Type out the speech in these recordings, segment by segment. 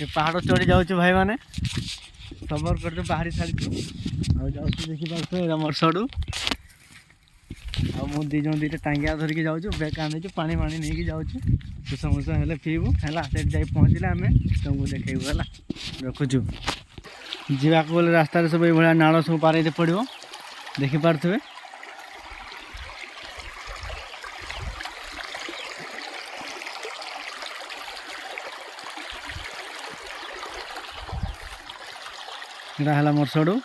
पहाड़ चढ़ी जाऊँ भाई मैंने सबर कर बाहरी सारी देखिए मोर सड़ू मु दी जन दुटा टांगिया धरिकी जाऊँ बैग आने पानी पानी नहीं जाऊँ तुस मुस हेल्ले पीबू है जा पहुँचले आम तुमको देखू है रखुचु जावाक गले रास्तार सब ये नाल सब पार पड़ो देखिपे यहाँ है मोर सड़ू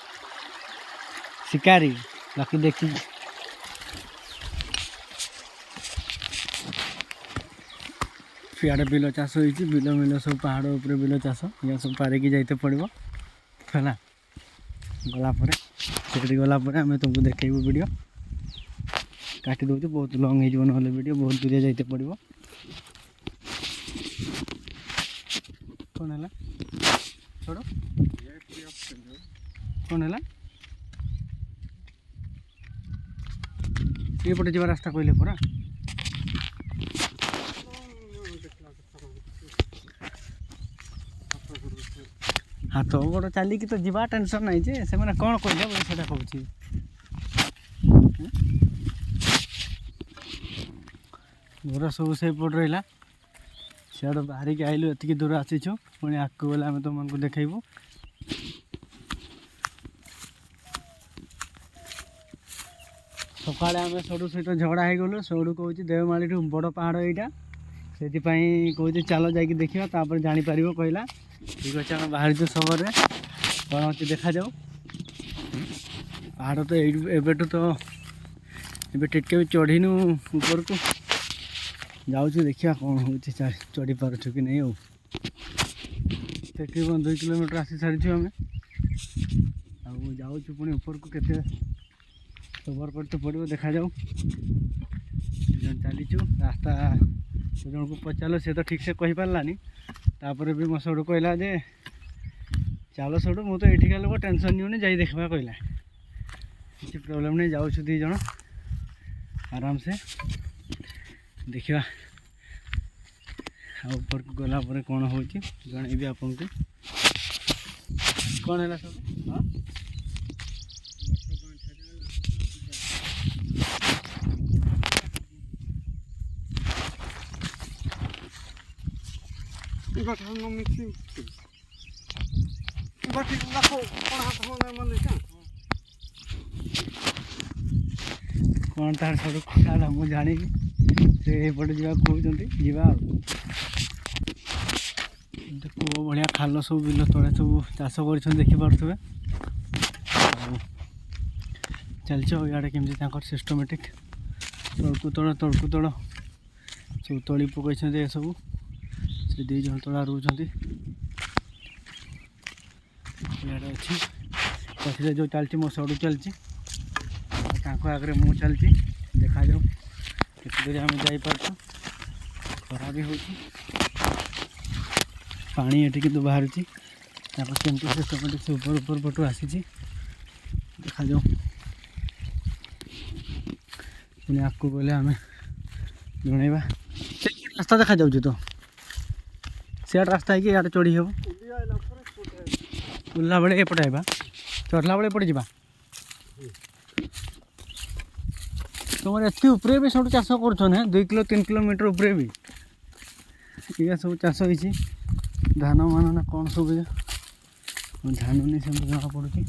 शिकारी बाकी देखी फियाड़े बिल चाष होती बिल मिल सब पहाड़ उपर बिल चाष या सब पारिकी जाते पड़ो है गलापर से गलापर आम तुमको देखू वीडियो काटी दौर बहुत लंग हो ना वीडियो बहुत दूरिया जाते पड़ो कौन है छोड़ कौन है ये पटे जा रास्ता कहले परा हाथ गोड़ चलिकी तो जा टेंशन नहीं जे से मैंने कौन कहले बोले कहूँ घर सब से पट रहा सियाड़ बाहरिकी आइलु एतिक दूर आसीचु पुणी आगे गले आम तुमको देखू सकाଳେ आम सड़ू सहित झगड़ा हो गलु सड़ू कौच देवमाली बड़ पहाड़ यहाँ से कौच चल जा देखा तापर जापर कहला ठीक अच्छे आम बाहर सबर कौन अच्छे देखा जाऊ पहाड़ तो एबेठू तो ए टिके भी चढ़ीनु ऊपर को जाऊँ देखिए कौन हो चढ़ी पार्छ कि नहीं तकरीबन 2 किलोमीटर आसी सारी आम जाऊँ पुणी ऊपर को केते सबर करते पड़ो देखा जाऊ चलीचु रास्ता जन को पचार से तो ठीक से कही पारानी तापर भी मो सड़ू कहला जे चलो सड़ू मुझे तो ये लोग टेंशन नहीं जा देखा कहला किसी प्रोब्लेम नहीं जाऊँ दी जन आराम से देखा ऊपर को गला पर कौन हो जनइबी आपन को कौन है सब हाँ कौन तार सब कथा मुझे जानी से पटे जा कहते जा कूप भाया खाल सब बिल तले सब चाष कर देखिपे चलछ इे केमी सिस्टमेटिक तड़कू तड़ सब तली पकई सब से दी जन तला रोच इे अच्छी पछे जो चलती मो सड़ू चलती आगे मु चलती देखा जाऊ केते दूर आम जापर खरा भी हो पानी ये कि बाहर केमती सिस्टमेटिक से ऊपर पटू आसी देखा जाऊ पुणी आगे गले आम जनइबा रास्ता देखा जाऊँ तो सियाड़ रास्ता है कि इे चढ़ी हे उल्ला बेले एपटे आवा चढ़ला बेले एपटे जा तुम एति उपरे भी सब चाष कर 2 किलो 3 किलोमीटर उपरे भी ये सब चाष होती धान मान ना कौन सब धान नहीं सब जना पड़ी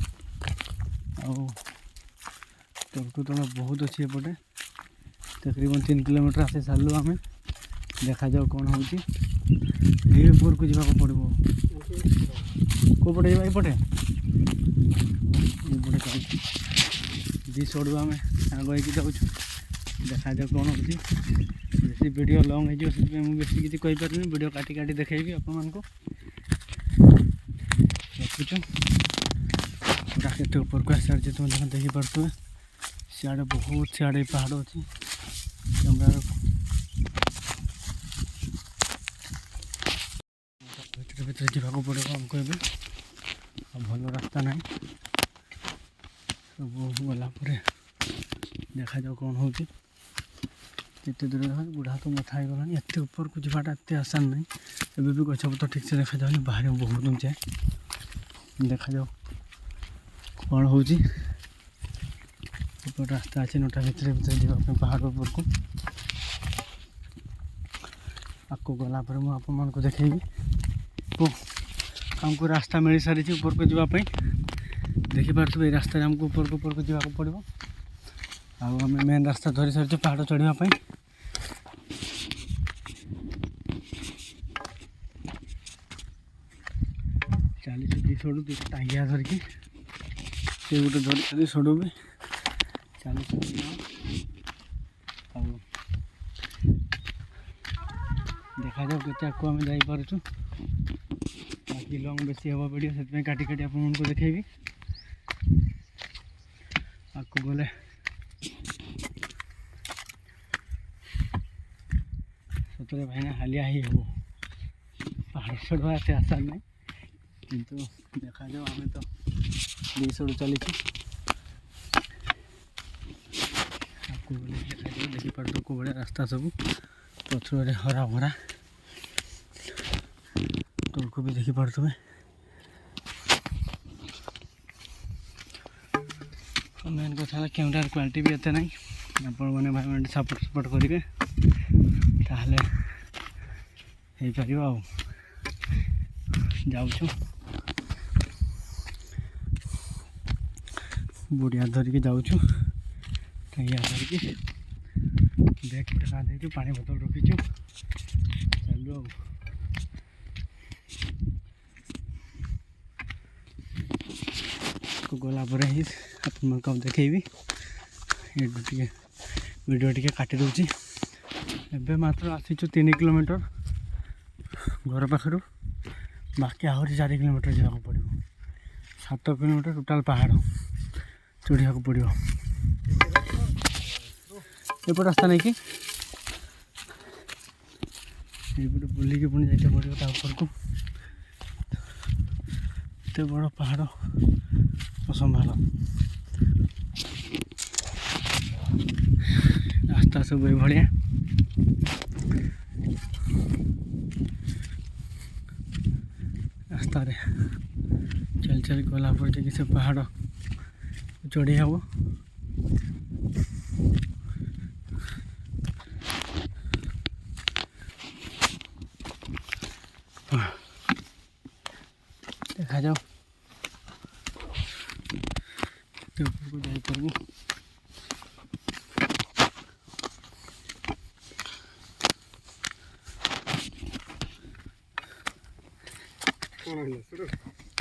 तड़कू तल बहुत अच्छी एपटे तकरीबन 3 किलोमीटर आसी सारू आम देखा जाऊ कौन हो ऊपर को जावाक पड़ो कौ पटे जा ये दी सड़ू आम आग हो जाऊँ देखा जाऊ कौन हो बेसी वीडियो लंग हो बेसी किसी कहींपारे वीडियो काटी काटी देखेबी अपन को रखुच के ऊपर को आसार तुम देखिपे सियाड़े बहुत सियाड़े पहाड़ अच्छी कैमरा भीतर जावाक पड़ो आमको ए भल रास्ता ना सब गलापर देखा जाऊ कौन हो एत दूर बुढ़ा तो मथा होगा एत ऊपर को जावाटा एत आसान नहीं एवं भी गछपत ठीक से देखा जाऊनी बाहर बहुत उंचा देखा जाओ कौन हो रास्ता अच्छे नोटा भितर भितर जावाई पहाड़ ऊपर को आपको गलापर मुझे आपण को देखेबी को आमको रास्ता मिल सारी ऊपर को जावाई देखिपे रास्ता आमको ऊपर को जावाक पड़ो आम मेन रास्ता धरी सारी पहाड़ चढ़ापी चली दी सड़ू दुटा टांगिया धरिकी से गोटे धरी सड़ू भी चली देखा जाओ के आगे आम जापरचु बाकी लंग बेसी हवा वीडियो से काटी काटी आपको देखेबी आगे गले सतरे भाईना हालिया ही हो पहाड़ चढ़वा एत आसान नहीं किंतु देखा जाओ आम तो दी सड़ू चली आपको गले देखा जाओ देखिपार को बड़े रास्ता सब पथर हरा भरा तौक भी देखिपे मेन कथा कैमरार क्वालिटी भी एत नहीं आपण मैंने भाई मैंने सपोर्ट सपोर्ट करेंगे ताहले हो पार जाऊँ बुढ़िया धरिकी जाऊँ टाइया धरिकी बैग पे कांधे पानी बोतल रखीचु चलू गलापर ही आप देखेबी ये वीडियो टी काटी दूची एबे मात्र आसीचु 3 किलोमीटर घर पाखर बाकी आहरी 4 किलोमीटर जावाक पड़ो 7 किलोमीटर टोटाल पहाड़ चढ़ा पड़ो एपट रास्ता नहीं कि ये बुलिकी पुणी जाइए पड़ो ऊपर को एत बड़ पहाड़ असंभाल रास्ता सब ये रास्ता रे चल चल गलापर जी से पहाड़ चढ़ी हम देखा जाओ ऊपर को जापरबू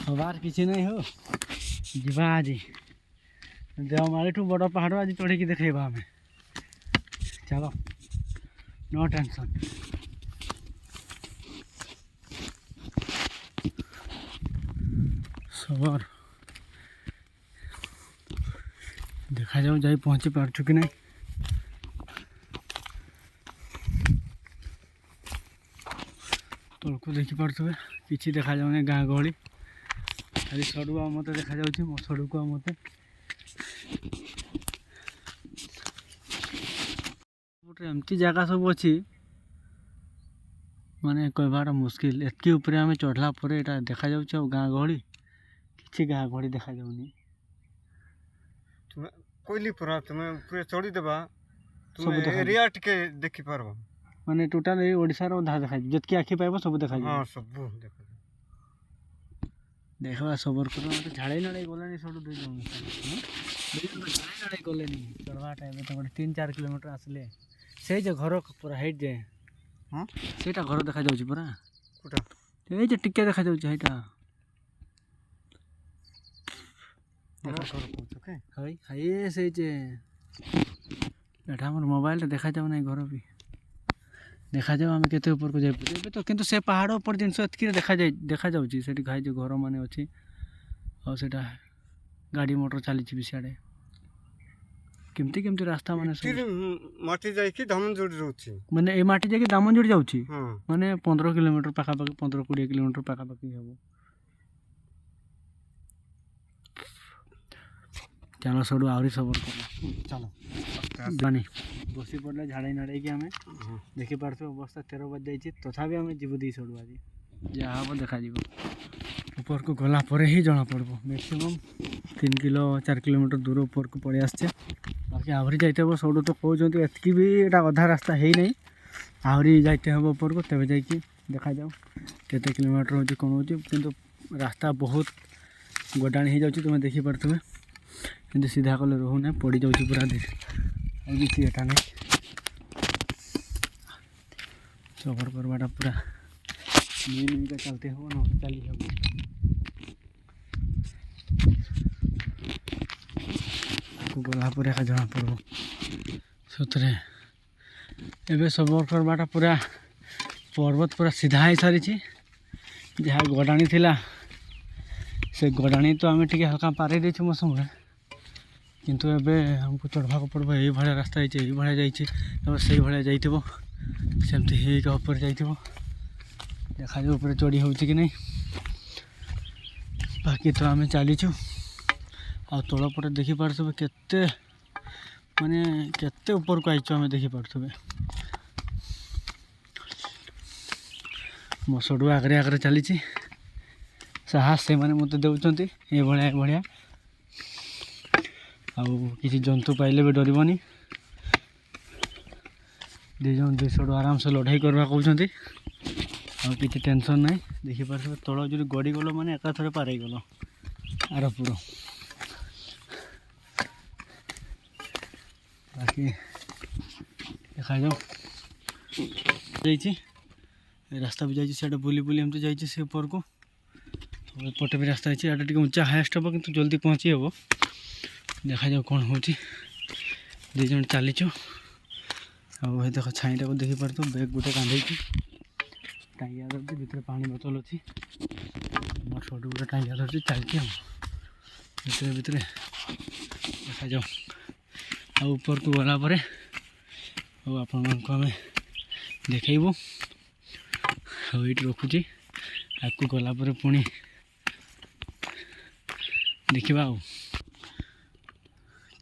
हबार किसी नहीं हो जीवा आज देवमाली ठू बड़ पहाड़ आज चढ़ी देखेबा आम चलो नो टेंशन सबर देखा जाओ जाई पहुँची पार्छु कि नहीं तौक देखिपे किसी देखा जाऊनी गाँ गहली खाली सड़ू आ मत देखा जाऊँ मो सड़ू को मत गोटे एमती जगह सब अच्छी माने कहबार मुस्किल एतकी ऊपर आम चढ़ला देखा जाऊँ गाँ गहली किसी गाँ गहली देखा जाऊनी कोइली परा तुमे पूरे चढ़ी देबा तुमे एरिया टिके देखि परबो माने टोटल ए ओडिसा रो धा देखा जतकी आखि पाइबो सब देखा हां सब देखा देखबा सबर करो तो झाड़े नड़े गलानी सडू दे जाऊ झाड़े नड़े गलेनी चढ़वा टाइम तो 3-4 किलोमीटर आसले से जे घर पूरा हाइट जे हां सेटा घर देखा जाउची पूरा कोटा ए जे टिके देखा जाउची हेटा हाय हाय से जे एटा हमर मोबाइल रे देखा जाउ नै घर भी देखा जाओ आम केते ऊपर को जाए तो किंतु से पहाड़ ऊपर जिनस एतकी देखा जाउची सेठी खाई जो घर माने अछि और सेटा गाड़ी मोटर चली भी सियाड़े केमती केमती रास्ता माने माटी जाय कि दामनजोड़ी रहउची माने ए माटी जाय कि दामनजोड़ी जाउची माने 15 किलोमीटर पाखा पाखी 15-20 किलोमीटर पाखा पाखी हेबो चलो सडू आवरी सबर कर चलो जानी बसी पड़े झाड़े नाड़े कि आम देखी पार्थ अवस्था 13 बज जाइए तथापि आम जीव दी छड़ू आज जहाँ हम देखा ऊपर को गला पर ही जना पड़ब मैक्सिमम 3 किलो 4 किलोमीटर दूर ऊपर को पड़े आसचे बाकी आहरी जाइते हम सब तो कहते एतकी भी एटा अधा रास्ता है नहीं आहरी जाइते हम ऊपर को तेज जाकि देखा जाओ केते किलोमीटर हो कौन हो किंतु रास्ता बहुत गडाणी हो जाऊँ तुम्हें देखी पारे कि सीधा कले रोना पड़ जाऊँ पूरा धीरे किसी एटा नहीं चबर करवाटा पूरा मिल चलते हो ना चली हम गला पर एका जना पड़ब सतरे एबे सबर करवाटा पूरा पर्वत पूरा सीधा ही सारी जहाँ गडाणी थिला से गडाणी तो आम टे हल्का पारे देछु मौसम किंतु एबे हमको चढ़वा को पड़ब यही भाया रास्ता है यही भाया जाइए से भाया जाइए सेमती ऊपर जाइए देखा जाए ऊपर चढ़ी हो कि नहीं बाकी तो आम चलीचु आ तल पटे देखी पारे केते माने केते ऊपर को आईचु आम देखी पारे मो सड़ू आगे आगे चली साहस से मैंने मत देउछंती ए भलिया आउ किसी जंतु पाइले भी डरबनी दीजन दुई सड़ू आराम से लड़ाई करवा कहते आ किसी टेंशन नहीं देखी पारे तल जो गड़ी गल मैंने एका थरे पारे गल आर पूरा बाकी देखा जाओ रास्ता भी जाइए सीटा बुली बुली एमती जाइए से ऊपर को पटे भी रास्ता है टे ऊंचा हाएस्ट हम कि जल्दी पहुँची हे देखा जाओ कौन हो दीज चलीचु आ देख छाईटा को देखी पारे बैग गोटे कांधे टांगिया धरती भितर पानी बोतल अच्छी मोर छोट गोटे टांगिया धरती चलती हम भितर भितर देखा जाओ आ ऊपर को गला पर आम देखू ये रखुची आपको गला पर पुणी देखा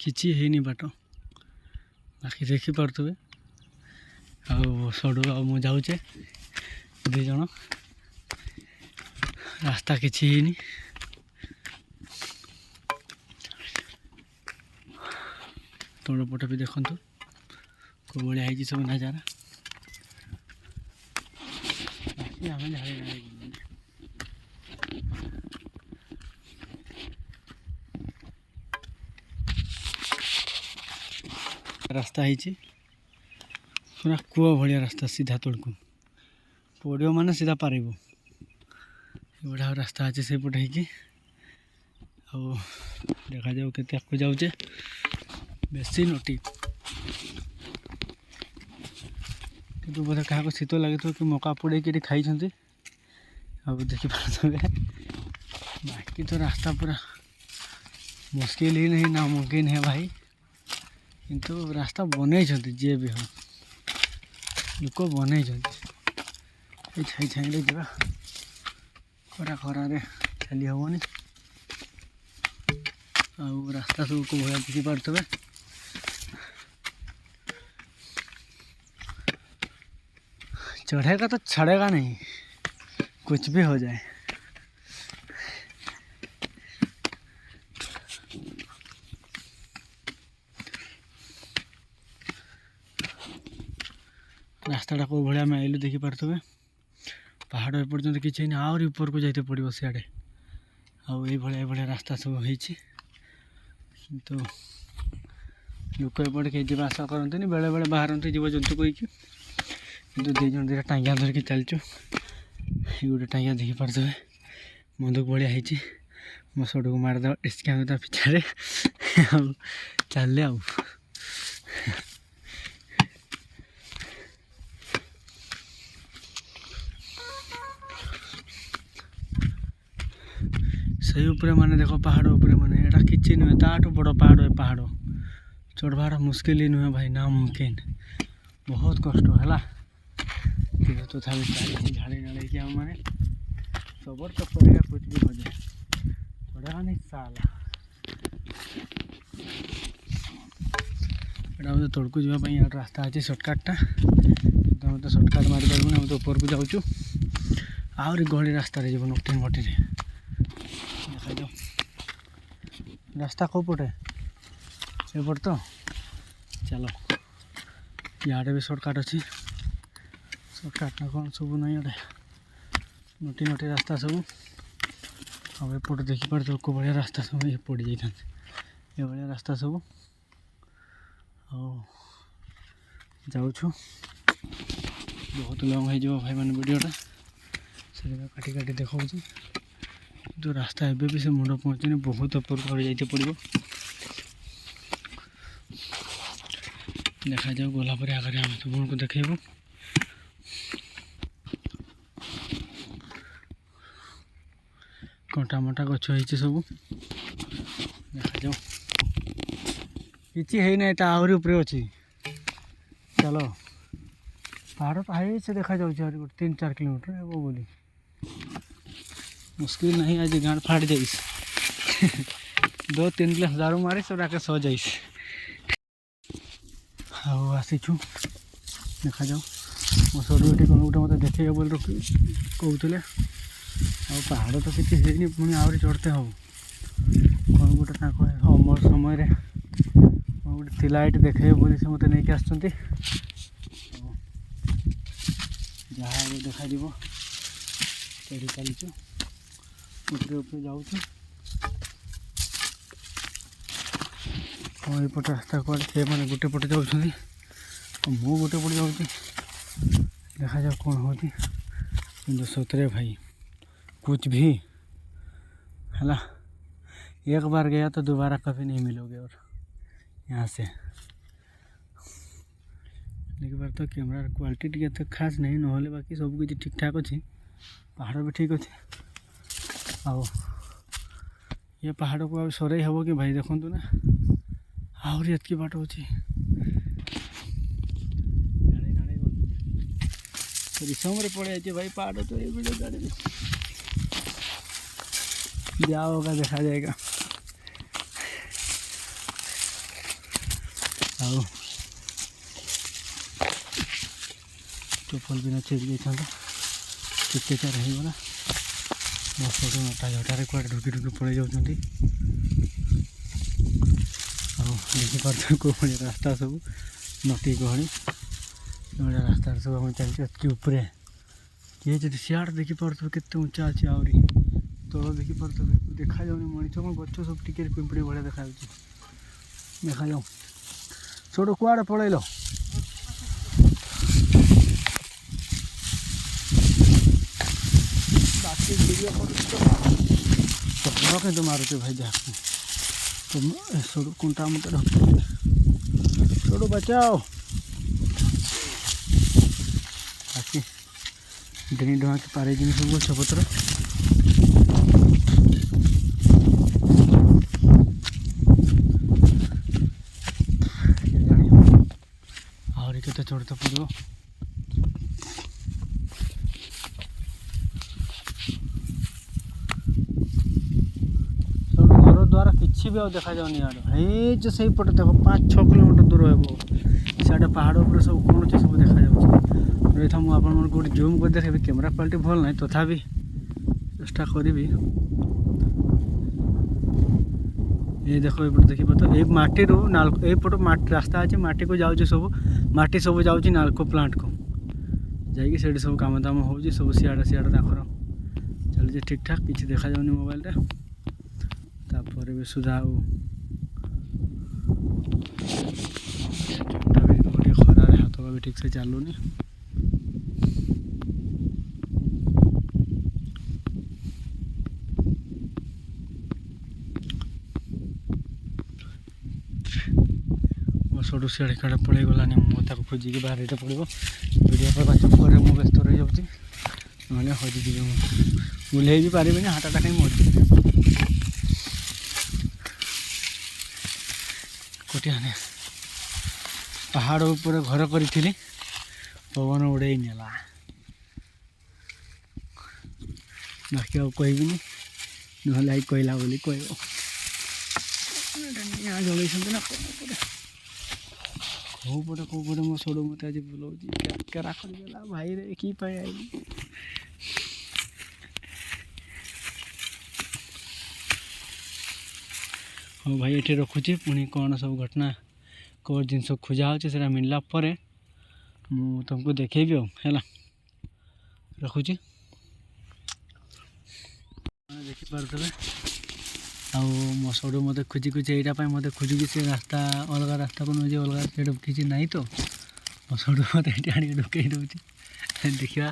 किसी है बाट बाकी देखी पारे सड़ू आ जाऊे दीज रास्ता किसी है तल पट भी देखु कौ भाया है सब नजारा आम झाड़ी रास्ता है पूरा कूआ भाया रास्ता सीधा तल को पड़ो मान सीधा पार बढ़िया रास्ता अच्छे से पटे देखा जाओ के आपको जाऊे बेसी नटी कि बोधे क्या शीत लगे कि मका पड़े कि खाई अब देखी पारे बाकी तो रास्ता पूरा मुश्किल ही नहीं नामुमकिन है भाई किंतु रास्ता बन जी भी हो लोक बन छाई छाई जा खरा खरारे चली हेनी रास्ता सब को भाया देखी पारे चढ़ेगा तो छड़ेगा नहीं कुछ भी हो जाए रास्ताटा कौ भाया में आइलु देखी पारे पहाड़ एपर्तंत किसी नहीं आहरी ऊपर को जाते पड़ो सियाड़े आया रास्ता सब हो तो लोक एपटे कहीं जी आशा करते बेले बेले बाहर जीव जंतु कहीकि कि दीज दुटा टांगिया धरिकी चलचु ये गोटे टांगिया देखी पारे बंदूक भाया है मो सड़ू को मारद डिस्का पिछाड़े चल से उपरे माने देखो पहाड़ उपरे माने एटा किछि नुहे ताठू बड़ पहाड़ है पहाड़ चढ़वाटा मुश्किल ही नुहे भाई नामुमकिन बहुत कष्ट है तो चली झाड़ी नाड़े कि आम मैंने सबर तो करेगा कुछ भी हो जाए चढ़ेगा नहीं साला एटा मत तड़कू जावाई रास्ता अच्छे सर्टकटा तो आम तो सर्टकट मारी पार्बू आम तो ऊपर को जाऊँ आहरी गहली रास्ता जीवन नोटिन भटी देखा जाओ रास्ता कौ पटे एपट तो चलो इे भी सर्टकट अच्छी सर्टकट ना कौन सब ना इे नोटी नोटी रास्ता सब आउट देखिपार कौ भाया रास्ता सब ये पड़ जाता ये भाया रास्ता सब जाऊँ बहुत लंग हो भाई मैंने वीडियोटा से काटी काटी देखा तो रास्ता एवं भी से मुंड पहुँचनी बहुत ऊपर को जाइए पड़ो देखा जाऊ गलापर आगे आम सब को देखू कंटा मटा गच हो सब देखा जाऊ कि ना आहरी उपरे अच्छी चलो पहाड़ तो हाई से देखा जाऊँ 3-4 किलोमीटर हे बोली मुश्किल नहीं आज गाँड फाट जाइस 2-3 गिलास दारू मारी सब आके सो जाइस आसीचु देखा जाऊ मो सरुटी कौन गोटे मत देखे बोल कहते पहाड़ तो किसी है पुणी आहरी चढ़ते हम कौन गोटे अमर समय गोटे थिला ये देखे बोली से मत नहीं आसुँच जहाँ देखा चढ़ी चलीचु ऊपर ऊपर जाऊँ हाँ यपटे रास्ता कौन से मैंने गोटे पटे जाऊँ मु गोटे पटे जाऊँ देखा जाओ कौन हो सतरे भाई कुछ भी है एक बार गया तो दोबारा कभी नहीं मिलोगे और यहाँ से एक बार तो कैमरा क्वालिटी टी तो खास नहीं नहले बाकी सब किसी ठीक ठाक अच्छी पहाड़ भी ठीक अच्छे आओ ये पहाड़ को अब सर हम कि भाई देखु ना आहरी एतकी बाट अच्छी परिश्रम पड़े जाए भाई पहाड़ तो ये वीडियो गाड़ी क्या होगा देखा जाएगा आओ चप्पल बिना चेरी जाता टिके रहीगला बस नटा झटारे कड़े ढुकी ढुकी पड़े जाऊँ देखिपार कौ भाई रास्ता सब नटी गहली रास्ता सब आम चलती उपरे किए जब सियाड़ देखिपार के उच्चा अच्छे आहरी तल देखिपार देखा जाऊनी मनीष कौन गच सब टिके पिंपड़ी भाया देखा देखा जाऊ छोटो कुआड़े पलैल बाकी वीडियो तो मारुचे भाई जहाँ तो छोटो कुंटा मत छोटो बचाओ बाकी डेनी डोहा के पारे जिन सब गछपत्र आहरी के चढ़ते पड़ो घर द्वारा किसी भी देखा जाऊनी यार जो सही पटे देख 5-6 किलोमीटर दूर हे साढ़े पहाड़ उपर सब कौन अच्छे सब देखा जाऊँ था मुझे गोटे जूम कर देखे कैमेरा क्वालिटी भल ना तथापि चेष्टा करी ये देखो ये देखिए तो ये माटी रू नालको यपट माटी रास्ता अच्छे माटी को जाऊँ सब माटी सब जाऊँ नालको प्लांट को जाकि से सब कम दाम हो सब सियाड़े सियाड़े ताकर चलती ठीक ठाक किसी देखा जाऊनी मोबाइल तापर भी सुधा खरार हाथ भी ठीक से चलूनी सड़ू सियाड़े कड़े पड़े गलानी मुझे खोजिकी बाहर पड़ो वीडियो पर चक्कर मुझे व्यस्त रही जाऊँगी ना हजिजी बुले भी पारि हाथटा कहीं मरी कोटियाने पहाड़ ऊपर घर करी पवन उड़े नेला बाकी आ कहबी ना कहला बोली कह जल ना କୋଉ ପଟେ ମୋ ସଡ଼ୁ ମୋତେ ଆଜି ବୁଲାଉଛି କେରା କରିଦେଲା ଭାଇରେ କି ପାଇଁ ଆଇଲି। ହଉ ଭାଇ ଏଠି ରଖୁଛି, ପୁଣି କ'ଣ ସବୁ ଘଟଣା କେଉଁ ଜିନିଷ ଖୋଜା ହେଉଛି ସେଇଟା ମିଳିଲା ପରେ ମୁଁ ତୁମକୁ ଦେଖେଇବି ଆଉ ହେଲା। ରଖୁଛି। ଦେଖିପାରୁଥିବେ ଆଉ ମୋ ସଡ଼ୁ ମୋତେ ଖୋଜି ଏଇଟା ପାଇଁ ମୋତେ ଖୋଜିକି ସେ ରାସ୍ତା ଅଲଗା ରାସ୍ତାକୁ ନେଉଛି, ଅଲଗା ସେଇଟା କିଛି ନାହିଁ ତ ମୋ ସଡ଼ୁ ମୋତେ ଏଠି ଆଣିକି ଢୁକେଇ ଦେଉଛି। ଦେଖିବା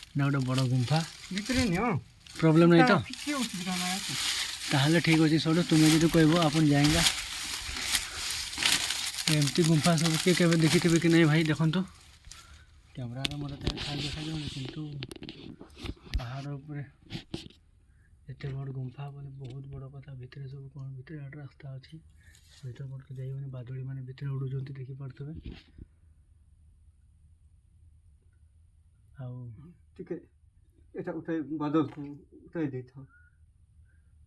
ଏଇଟା ଗୋଟେ ବଡ଼ ଗୁମ୍ଫା ଭିତରେ ନିଅ, ପ୍ରୋବ୍ଲେମ୍ ନାହିଁ ତ? କିଛି ଅସୁବିଧା ନାହିଁ। ତାହେଲେ ଠିକ୍ ଅଛି ସଡ଼ୁ, ତୁମେ ଯଦି କହିବ ଆପଣ ଯାଏଙ୍ଗା। ଏମିତି ଗୁମ୍ଫା ସବୁ କିଏ କେବେ ଦେଖିଥିବେ କି ନାହିଁ ଭାଇ ଦେଖନ୍ତୁ। କ୍ୟାମେରାରେ ମୋର ତ ଦେଖାଯାଉନି, କିନ୍ତୁ ପାହାଡ଼ ଉପରେ ଏତେ ବଡ଼ ଗୁମ୍ଫା ବୋଲି ବହୁତ ବଡ଼ କଥା। ଭିତରେ ସବୁ କ'ଣ ଭିତରେ ଗୋଟେ ରାସ୍ତା ଅଛି, ଭିତରେ ପଟକୁ ଯାଇବନି, ବାଦୁଡ଼ି ମାନେ ଭିତରେ ଉଡ଼ୁଛନ୍ତି ଦେଖିପାରୁଥିବେ। ଆଉ ଟିକେ ଏଟା ବାଦଲକୁ ଉଠାଇ ଦେଇଥାଉ।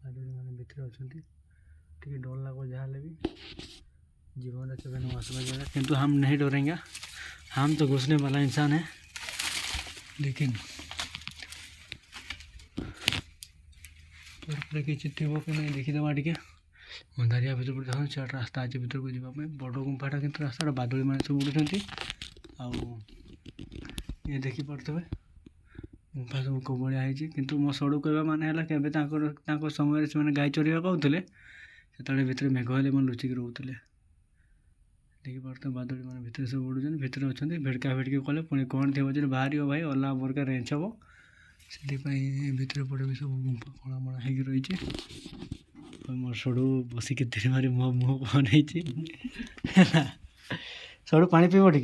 ବାଦୁଡ଼ି ମାନେ ଭିତରେ ଅଛନ୍ତି, ଟିକେ ଡର ଲାଗो ଯାହା ହେଲେ ବି। जीवन में कभी नहीं आसवा जाएगा, किंतु हम नहीं डरेंगे, हम तो घुसने वाला इंसान है। लेकिन किसी थी कि नहीं देखीदे टे अंधारिया भर देखो चार रास्ता अच्छे भर को जावाई बड़ गुंफाटा कि रास्ता बादुड़ी मैंने सब उड़ुंट ये देखिपे गुंफा सब कौ भाया है। किंतु मो सड़ू कहवा माने के समय से गाई चरवा कहते से भितर मेघ हेले मैं लुचिक रोते देखिपे बादुड़ी मैंने भितर सब उड़ुन भितर अच्छा भेड़का भेड़की कले पुणी कौन थी बाहर भाई अल्लाह बरका रेंच हम से भितर पड़े भी सब गुंफा कणा मणा हो रही है। मोर सड़ू बसिक धीरे मारी मो मुह बन सड़ू पानी पीब टे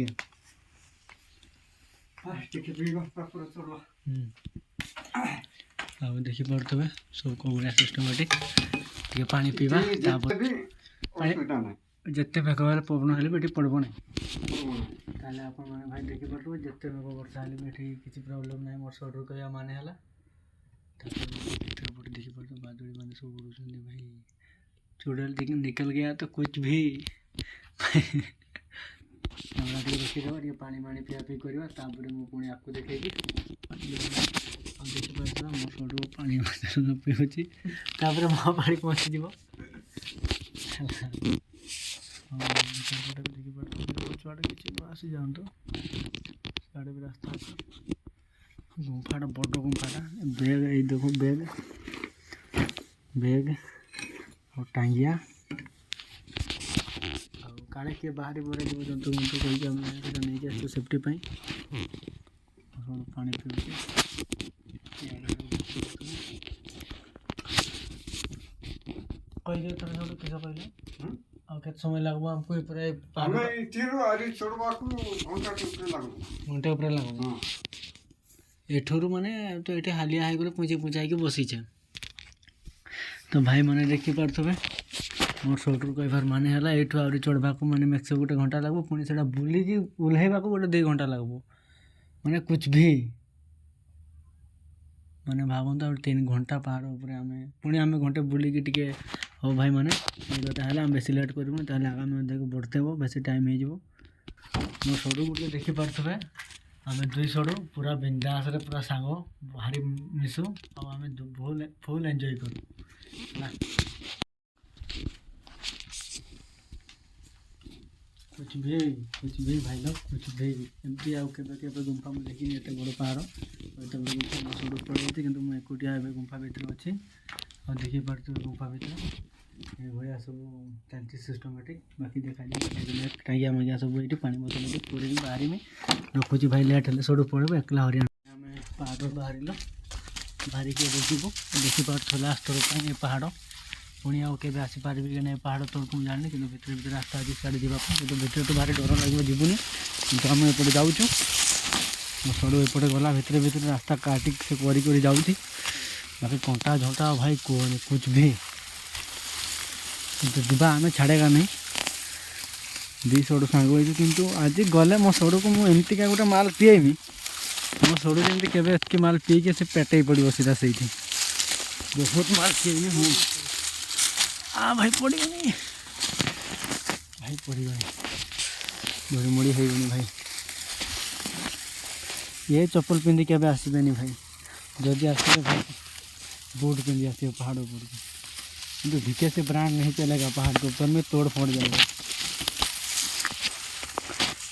देखिपे सब कौ भाया सिस्टमेटिक टे पा पीवा जिते मेघ हेल्ले पवन हेल्ले भी पड़ब ना ताले आप भाई देखिपे जिते मेघ वर्षा हेल्ले भी किसी प्रोब्लेम ना मोर सड़ू कहवा माने है। देखिपे बादुड़ी मैंने सब उड़ुन भाई चुड़ैल निकल गया तो कुछ भी रखीद ये पानी मानी पिया पी करवा मुझे आपको देखे देखिपे मो सड़ू पानी पीऊँगी मो पानी पहुँची देखिए आसी जाऊँ साढ़े भी रास्ता गुंफाटा बड़ गुंफाटा बैग ये देखो बैग बैग और टांगिया काले किए बाहर बड़े जीव जंतु जंतु कहीकि नहीं आसू सेफ्टी पाई पानी पीऊँ कही सब किस कहले के समय लगभग हमको घंटे उपर लग एठुर माने तो ये हालिया हो गले पुंची पुंचाई बसीचे तो भाई मैंने देखिपे मोर सड़ू कहबार माने है ये आहरी चढ़ा मैंने मैक्स गोटे घंटा लगे पुणी से बुलिकी ओह्लैवा गोटे 2 घंटा लगे मैंने कुछ भी मैंने भावता 3 घंटा पहाड़ उपर आम पुणी आम घंटे बुलिकी टे हाँ भाई मैंने आम बेस लेट करूँ आगामी अध्याय बढ़ते हो बेस टाइम हो मो सड़ू गोटे देखिपे आम 2 सड़ू पूरा बिंदास पूरा सांग भारी मिसू आम फुल एंजॉय करूँ कुछ भी भाई लोग कुछ भी एमती आगे गुंफा मुझे देखी एत बड़ पहाड़ एत बड़ गुंफा मो सड़ू पड़े कि मुझे एकुटिया गुंफा भितर अच्छी और देखिपे गुंफा भितर ये सब टांकी सिस्टमेटिक बाकी देखा जाए टाइया मजा सब ये पानी बोतल पूरे बाहरी में रखुची भाई लेट हेल्ले सड़ू पड़े एकला हरियाणा आम पहाड़ बाहर बाहर के देखिपे लास्ट थर ये पहाड़ पुणी आके आसीपारि कि नहीं पहाड़ तौक मुझे जानी कि भर भर रास्ता अच्छी सियाड़े जावाई तो भर तो भारी डर लगे जीवनी कि आम एपटे जाऊँ मो सड़ू एपटे गला भितर भितर रास्ता काटिक से कर जाऊँ बाकी कंटा झंटा भाई कहनी कुछ भी तो जीवा आम छाड़ेगा नहीं 2 सड़ू सांग किंतु आज गले मो सड़ू को मुझे का गोटे माल पीएमी मो सड़ू जमी के माल पीके से पेटे पड़ो सीधा से बहुत माल पीएमी हूँ भाई पड़गनी भाई पड़गनी ଧରି ମୁଡ଼ି ହେଇଗନି ଭାଇ ये चप्पल पिंधि के आसबेनि भाई जदि आसले भाई बूट पिंधि आस पहाड़ ऊपर को किंतु ढीके से ब्रांड नहीं चलेगा पहाड़ के ऊपर में तोड़ फोड़ जाएगा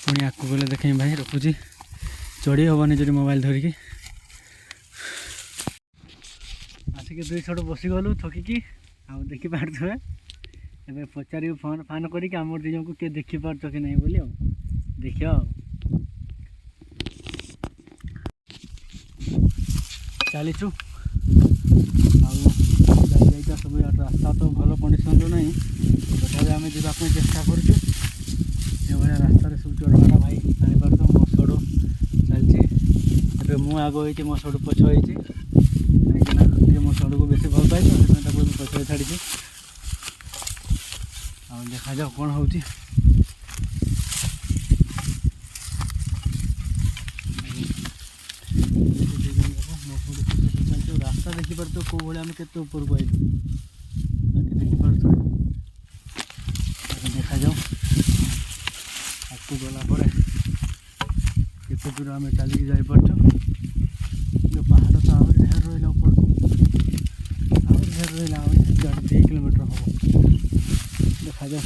पुणी आगे गले देखें भाई रखुची चढ़ी हेनी जो मोबाइल धरिकी आसिक दुई छड़ बसीगलु थकिकी आउ देखिपारे ए पचार फोन फान करके आम दी जन को किए देखिपार कि नहीं बोली देखिए चलीचु आईटा सब रास्ता तो भल कंडीशन ना तथा आम जावाई चेष्टा करुँ रास्ता सब चढ़ाटा भाई जापर तो मो सड़ू चलती मु आग हो मो सड़ू पछ हो कहीं मो सड़ू को बेस भल पाए तो पछ छाड़ी देखा जाओ कौन हो रास्ता देखिपार तो कौ भाई आम के ऊपर को आइलु बाकी देखिपार देखा जाओ आपको गला केते दूर आम चलिक जापर जो पहाड़ तो आहरी ढेर रहा ऊपर को आहरी ढेर रहा 2 किलोमीटर हम देखा जाओ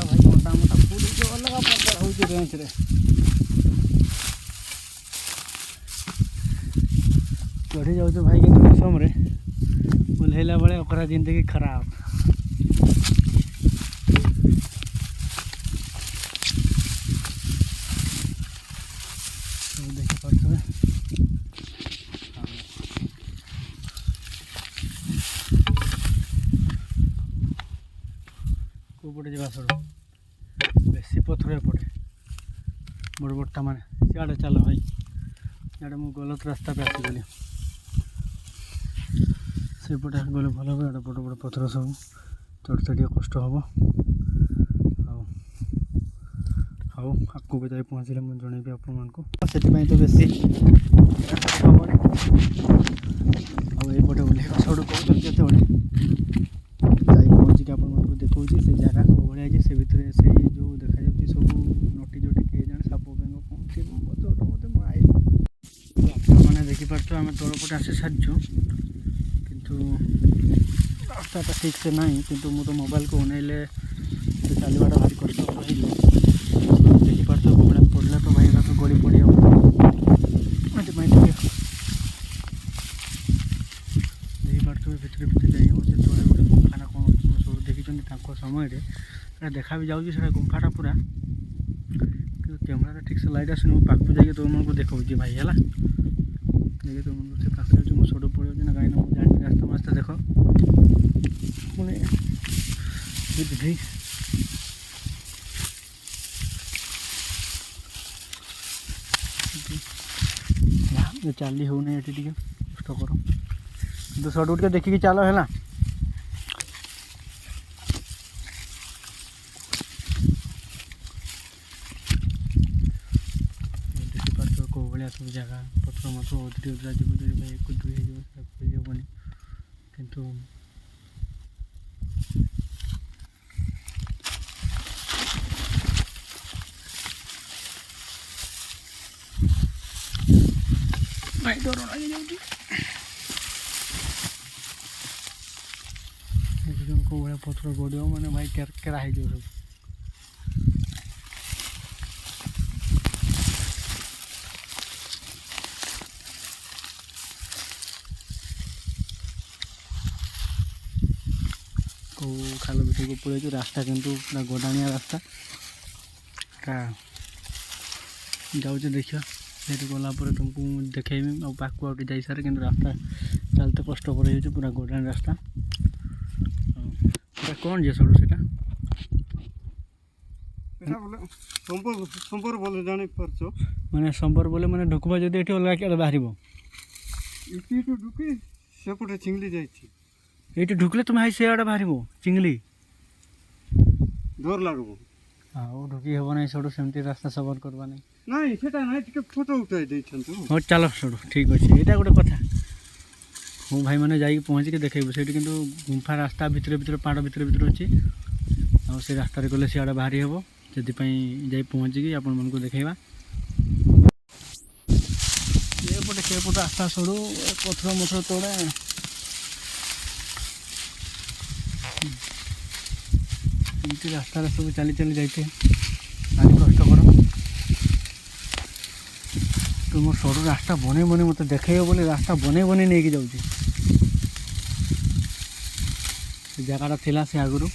भाई मोटा मोटा पूरी जो अलग प्रकार हो रेंज रे चढ़ी जाऊ भाई कि मौसम रे ओल्हेला बेले ओकरा जिंदगी खराब सब देखी पारे कौपटे जावा सड़ो बेसी पथर एपटे बड़ बड़टा मैंने सियाड़े चल भाई इे मुझे गलत रास्ता पे आसीगली सेपटे गले भल हम इे बड़ बड़ पथर सब चढ़ते टे कष्ट हम हाँ आगे भी जाए पहुँचले मुझे जनइबी आपण से तो बेसी हेनी आईपटे ओल्हेगा सड़ू कहते जिते जाई पहुँचिक आपको देखा से जगह कौ भाई से भितर से जो देखा सब नटी जटी किए जाने साप बेंग मत माए मैंने देखिपार आम तलपटे आसी सारी किंतु रास्ताटा ठीक से ना किंतु मु तो मोबाइल को उन्हें चलवाटा भारी कष्ट देखिपार पड़े तो भाई तो गड़ी पड़ी देखिपार भितर भितर जाइए तले गोटे गुंफाटा कौन अच्छी सब देखी समय देखा भी जाऊँगी गुंफाटा पूरा कैमेरा ठीक से लाइट आसुनी पाक जाइए तुमको देखा भाई है देखिए तुमको से पाक जाऊँ मो सड़क पड़ जाऊँ कहीं मुझे जानी रास्ता मास्ता देख पुणी बुद्धि चली हो नहीं टे कष्ट कर तो सड़क टे देखिकी चल है कौ भाया सब जगह पथर मथर अधरी अधरा जीव जो भाई एक दुई होनी किंतु भाई डर लगे जाऊँगी कौ भाया पथर गड़ मैंने भाई केरा हो सब खाल भितर को पड़े रास्ता किंतु पूरा गोडाणिया रास्ता जाऊँ देखिए से गलापर तुमको देखेबी और पाक आउट जा सारे कि रास्ता चलते कष्ट कर पूरा गोडाणी रास्ता कौन जे सड़ू से संपर बोले जानी पारछ माने संपर बोले माने ढुकबा जदि एठी अलगा केडा बाहरिबो इटी तो ढुकी सेपटे चिंगली जाइछि एठी ढुकले तुम हाई से आडा बाहरिबो चिंगली डर लागबो हां ओ ढुकी हेबो नै सड़ू सेमती रास्ता सबर करबा नै ନାଇଁ ସେଟା ନାଇଁ ଟିକେ ଫଟୋ ଉଠାଇ ଦେଇଛନ୍ତି। ହଉ ଚାଲ ସେଠୁ ଠିକ୍ ଅଛି, ଏଇଟା ଗୋଟେ କଥା। ହଉ ଭାଇମାନେ ଯାଇକି ପହଞ୍ଚିକି ଦେଖେଇବୁ ସେଇଠି, କିନ୍ତୁ ଗୁମ୍ଫା ରାସ୍ତା ଭିତରେ ଭିତରେ ପାହାଡ଼ ଭିତରେ ଭିତରେ ଅଛି। ଆଉ ସେ ରାସ୍ତାରେ ଗଲେ ସିଆଡ଼େ ବାହାରି ହେବ, ସେଥିପାଇଁ ଯାଇ ପହଞ୍ଚିକି ଆପଣମାନଙ୍କୁ ଦେଖେଇବା। ଏପଟେ ସେପଟେ ରାସ୍ତା ସରୁ ପଥର ମଥର ତଳେ ଏମିତି ରାସ୍ତାରେ ସବୁ ଚାଲି ଚାଲି ଯାଇଥାଏ, ଭାରି କଷ୍ଟକର। ତୁମ ସରୁ ରାସ୍ତା ବନେଇ ବନେଇ ମୋତେ ଦେଖେଇବ ବୋଲି ରାସ୍ତା ବନେଇ ବନେଇ ନେଇକି ଯାଉଛି। ସେ ଜାଗାଟା ଥିଲା ସେ ଆଗରୁ,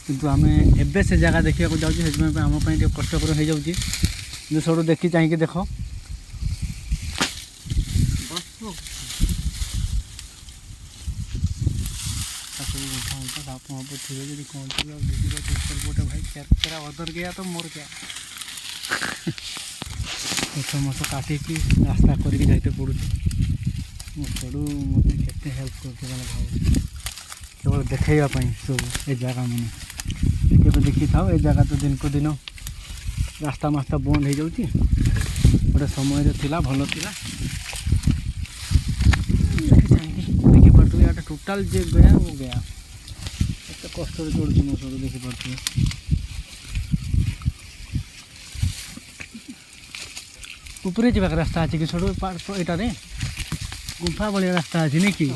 କିନ୍ତୁ ଆମେ ଏବେ ସେ ଜାଗା ଦେଖିବାକୁ ଯାଉଛୁ, ସେଥିପାଇଁ ଆମ ପାଇଁ ଟିକେ କଷ୍ଟକର ହେଇଯାଉଛି। କିନ୍ତୁ ସରୁ ଦେଖି ଚାହିଁକି ଦେଖ। ସବୁ गुफा उठा साप वहाँ पर थे यदि कौन सी बात देखी बात ऊपर बोटा भाई क्या तेरा उधर गया तो मोर क्या समस्त काटिकी रास्ता करके जाते पड़ुଛି। ମୋ ସଡ଼ୁ ମୋତେ କେତେ ହେଲ୍ପ କରୁଛି ମାନେ ଭାବ, କେବଳ ଦେଖେଇବା ପାଇଁ ସବୁ ଏ ଜାଗା ମାନେ କେବେ ଦେଖିଥାଉ। ଏ ଜାଗା ତ ଦିନକୁ ଦିନ ରାସ୍ତା ମାସ୍ତା ବନ୍ଦ ହେଇଯାଉଛି, ଗୋଟେ ସମୟରେ ଥିଲା ଭଲ ଥିଲା। ଦେଖିପାରୁଥିବେ ଏଇଟା ଟୋଟାଲ ଯେ ଗୟା ଓ ଗୟା, ଏତେ କଷ୍ଟରେ ଚଢ଼ୁଛି ମୋ ସଡ଼ୁ ଦେଖିପାରୁଥିବେ। ଉପରେ ଯିବାକୁ ରାସ୍ତା ଅଛି କି ସଡ଼ୁ ଏଇଟାରେ ଗୁମ୍ଫା ଭଳିଆ ରାସ୍ତା ଅଛି ନାଇଁ କି?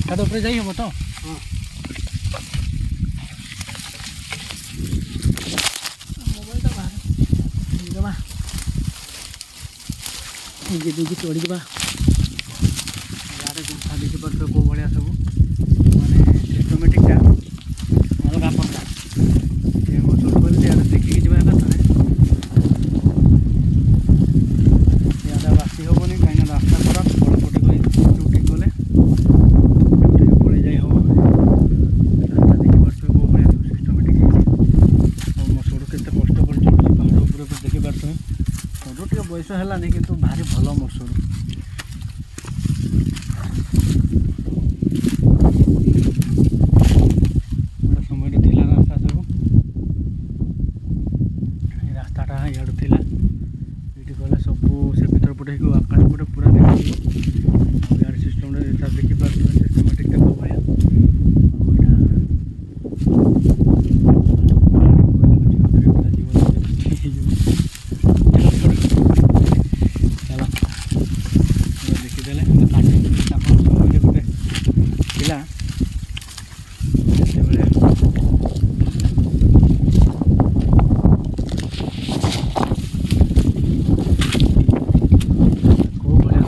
ତାର ଉପରେ ଯାଇ ହେବ ତ? ମୋବାଇଲଟା ବାହାରେ ଦେବା, ନିଜେ ଦେଇକି ଚଢ଼ିଯିବା। ଇଆଡ଼େ ଗୁମ୍ଫା ଦେଖିପାରୁଥିବ କେଉଁ ଭଳିଆ ସବୁ, ମାନେ ସିଷ୍ଟମେଟିକ୍ଟା ଅଲଗା ପ୍ରକାର। ମୋ ସଡ଼ୁ ଗଲେ ଇଆଡ଼େ ଦେଖିକି ଯିବା ଏକାଥରେ। ଇଆଡ଼େ ବାସି ହେବନି କାହିଁକିନା ରାସ୍ତା ଖରାପ, ତଳପଟେ ଗଲେ ଯୋଉଠିକି ଗଲେ ଟିକେ ପଳେଇ ଯାଇ ହେବ। ରାସ୍ତା ଦେଖିପାରୁଥିବେ କେଉଁ ଭଳିଆ ସବୁ ସିଷ୍ଟମେଟିକ୍ ହେଇଛି। ଆଉ ମୋ ସଡ଼ୁ କେତେ କଷ୍ଟ କରି ଚଢ଼ୁଛି ପାହାଡ଼ ଉପରେ ଦେଖିପାରୁଥିବେ। ସଡ଼ୁ ଟିକେ ବୟସ ହେଲାନି କିନ୍ତୁ ଭାରି ଭଲ ମୋ ସଡ଼ୁ। ଗୋଟେ ସମୟରେ ଥିଲା ରାସ୍ତା ସବୁ, ଏ ରାସ୍ତାଟା ଇଆଡ଼ୁ ଥିଲା। ଏଇଠି ଗଲେ ସବୁ ସେ ଭିତର ପଟେ ହେଇକି ଆକାଶ ପଟେ ପୁରା ଦେଖିଯିବ। ଆଉ ଇଆଡ଼େ ସିଷ୍ଟମ୍ରେ ଏଇଟା ଦେଖିପାରୁଥିବେ ସିଷ୍ଟମେଟିକ୍ ଦେଖ ଭଳିଆ। ଆଉ ଏଇଟା ଚାଲ ଦେଖିଦେଲେ ତାଙ୍କ ସମୟରେ ଗୋଟେ ଥିଲା ସେତେବେଳେ କେଉଁ ଭଳିଆ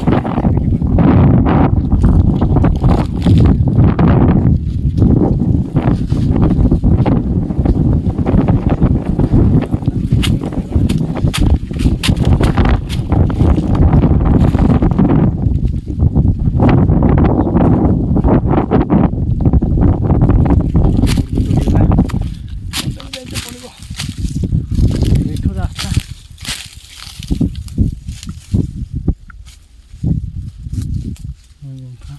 ଏଇଠୁ ରାସ୍ତା गुम्फा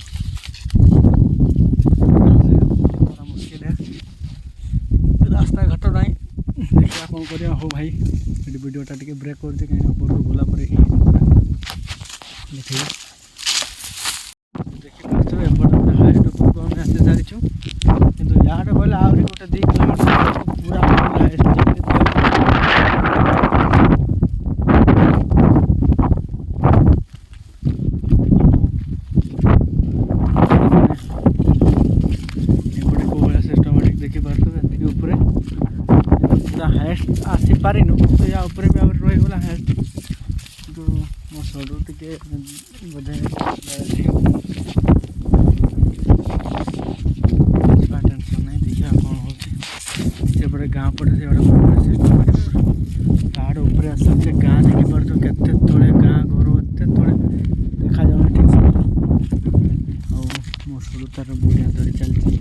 थोड़ा मुश्किल है, रास्ता घाट ना देखिए कौन कर। हो भाई ये वीडियोटा टे ब्रेक कर कहीं ऊपर को गला पर ही देखिए देखिए एपटे हाइट उपरको आम आसी सारीचु, किंतु यहाँ गले आहरी गोटे 2 किलोमीटर पूरा हाइस्ट देखिए ऊपर पूरा हाइस्ट आसी पारिनु तो या ऊपर भी आहुरी रहीगला हाइस्ट, किंतु मो सडू टिके बोधे टेंशन नहीं। देखिए कौन हो सेपटे गाँ पटे से सिस्टम पहाड़ ऊपर आस गाँ देखिपार तो केते तले गाँ घर एत तले देखा जाऊनी ठीक से। मो सडू तार बढ़िया धरी चलती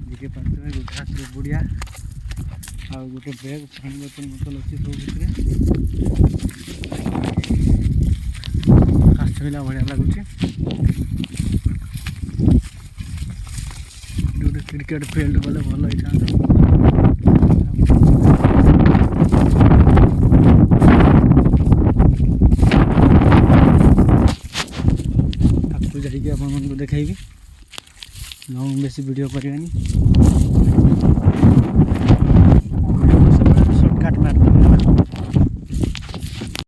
देखिए पार्थे गुजरात बढ़िया। आ गोटे बैग पानी बोतल बोतल अच्छी सब भितर आकाश छुईला भाया लगुच। गोटे क्रिकेट फिल्ड गले भल होता। ଦେଖେଇବି। ଲଙ୍ଗ୍ ବେଶୀ ଭିଡ଼ିଓ କରିବାନି।